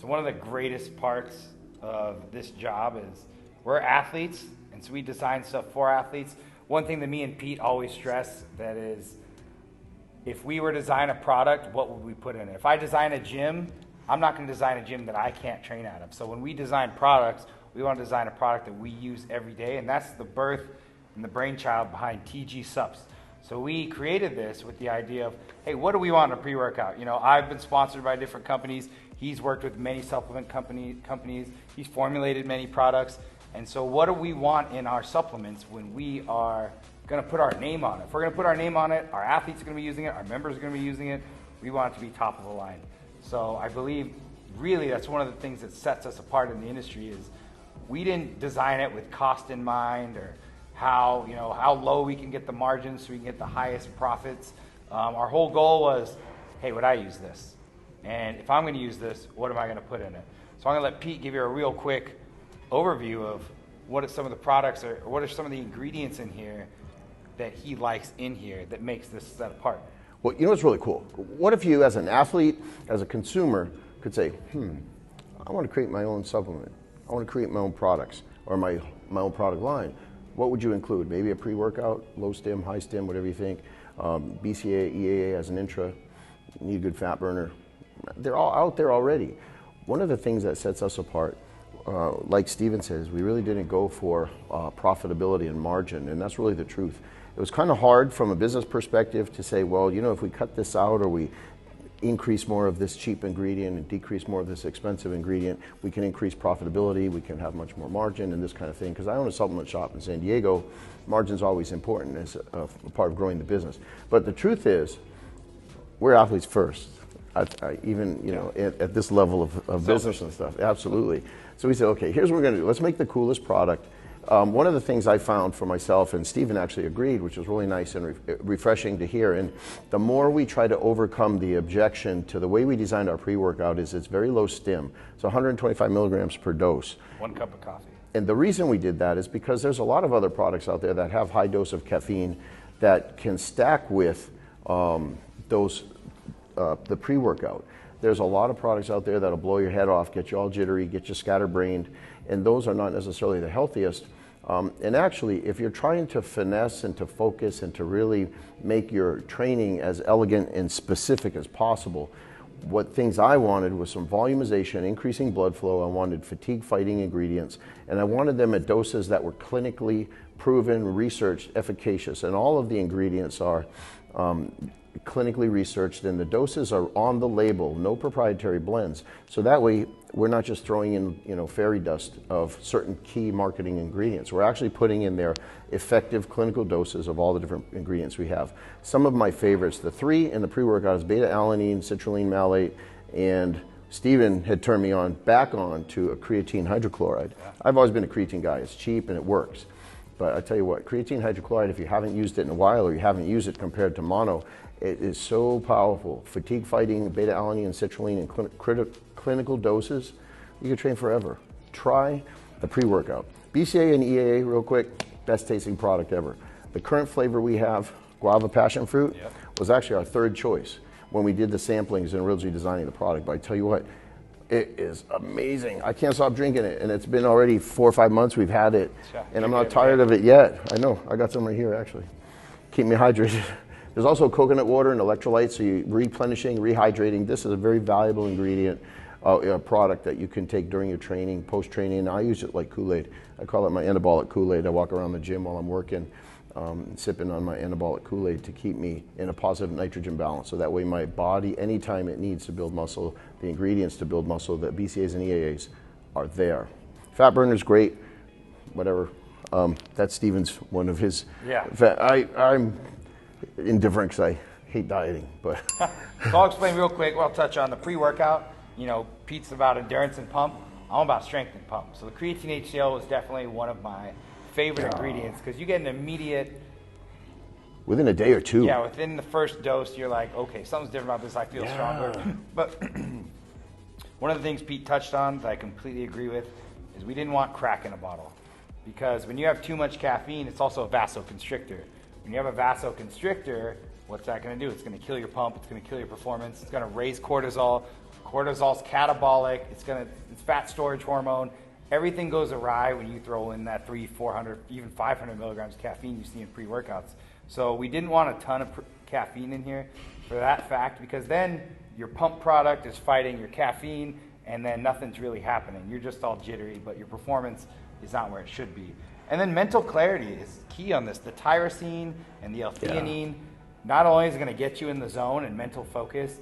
So one of the greatest parts of this job is we're athletes, and so we design stuff for athletes. One thing that me and Pete always stress that is, if we were to design a product, what would we put in it? If I design a gym, I'm not going to design a gym that I can't train out of. So when we design products, we want to design a product that we use every day, and that's the birth and the brainchild behind TG Supps. So we created this with the idea of, hey, what do we want in a pre-workout? You know, I've been sponsored by different companies. He's worked with many supplement companies. He's formulated many products. And so what do we want in our supplements when we are going to put our name on it? If we're going to put our name on it, our athletes are going to be using it, our members are going to be using it, we want it to be top of the line. So I believe really that's one of the things that sets us apart in the industry is we didn't design it with cost in mind or how low we can get the margins so we can get the highest profits. Our whole goal was, hey, would I use this? And if I'm going to use this, what am I going to put in it? So I'm going to let Pete give you a real quick overview of what are some of the products or what are some of the ingredients in here that he likes in here that makes this set apart. Well, you know what's really cool? What if you, as an athlete, as a consumer, could say, I want to create my own supplement. I want to create my own products or my own product line. What would you include? Maybe a pre-workout, low stim, high stim, whatever you think. BCA, EAA as an intra. You need a good fat burner. They're all out there already. One of the things that sets us apart, like Steven says, we really didn't go for profitability and margin, and that's really the truth. It was kind of hard from a business perspective to say, well, you know, if we cut this out or we increase more of this cheap ingredient and decrease more of this expensive ingredient, we can increase profitability, we can have much more margin and this kind of thing. Because I own a supplement shop in San Diego, margin's always important as a part of growing the business. But the truth is, we're athletes first. Even, you know, at this level of business and stuff, absolutely. So we said, okay, here's what we're gonna do. Let's make the coolest product. One of the things I found for myself, and Steven actually agreed, which was really nice and refreshing to hear, and the more we try to overcome the objection to the way we designed our pre-workout is it's very low stim. So 125 milligrams per dose. 1 cup of coffee. And the reason we did that is because there's a lot of other products out there that have high dose of caffeine that can stack with the pre-workout. There's a lot of products out there that'll blow your head off, get you all jittery, get you scatterbrained, and those are not necessarily the healthiest. And actually, if you're trying to finesse and to focus and to really make your training as elegant and specific as possible, what things I wanted was some volumization, increasing blood flow. I wanted fatigue-fighting ingredients, and I wanted them at doses that were clinically proven, researched, efficacious, and all of the ingredients are clinically researched, and the doses are on the label, no proprietary blends. So that way, we're not just throwing in, you know, fairy dust of certain key marketing ingredients. We're actually putting in there effective clinical doses of all the different ingredients we have. Some of my favorites, the 3 in the pre-workout is beta-alanine, citrulline malate, and Steven had turned me back on to a creatine hydrochloride. I've always been a creatine guy. It's cheap and it works. But I tell you what, creatine hydrochloride, if you haven't used it in a while or you haven't used it compared to mono, it is so powerful. Fatigue fighting, beta-alanine and citrulline in clinical doses, you can train forever. Try the pre-workout. BCA and EAA, real quick, best tasting product ever. The current flavor we have, guava passion fruit, was actually our 3rd choice when we did the samplings and originally designing the product. But I tell you what, it is amazing. I can't stop drinking it, and it's been already 4 or 5 months we've had it, and I'm not tired of it yet. I know, I got some right here actually. Keep me hydrated. There's also coconut water and electrolytes, so you're replenishing, rehydrating. This is a very valuable ingredient, a product that you can take during your training, post-training. I use it like Kool-Aid. I call it my anabolic Kool-Aid. I walk around the gym while I'm working, sipping on my anabolic Kool-Aid to keep me in a positive nitrogen balance. So that way my body, anytime it needs to build muscle, the ingredients to build muscle, the BCAAs and EAAs are there. Fat burner's great, whatever. That's Steven's one of his. Yeah. I'm indifferent because I hate dieting, but. So I'll explain real quick. I'll touch on the pre-workout. You know, Pete's about endurance and pump. I'm about strength and pump. So the creatine HCl is definitely one of my favorite ingredients because you get an immediate. Within a day or two. Yeah, within the first dose, you're like, okay, something's different about this. I feel stronger. But one of the things Pete touched on that I completely agree with is we didn't want crack in a bottle because when you have too much caffeine, it's also a vasoconstrictor. When you have a vasoconstrictor, What's that going to do? It's going to kill your pump. It's going to kill your performance. It's going to raise cortisol. Cortisol's catabolic. It's fat storage hormone. Everything goes awry when you throw in that 300, 400, even 500 milligrams of caffeine you see in pre-workouts. So we didn't want a ton of caffeine in here for that fact, because then your pump product is fighting your caffeine, and then nothing's really happening. You're just all jittery, but your performance is not where it should be. And then mental clarity is key on this. The tyrosine and the L-theanine, not only is it going to get you in the zone and mental focus,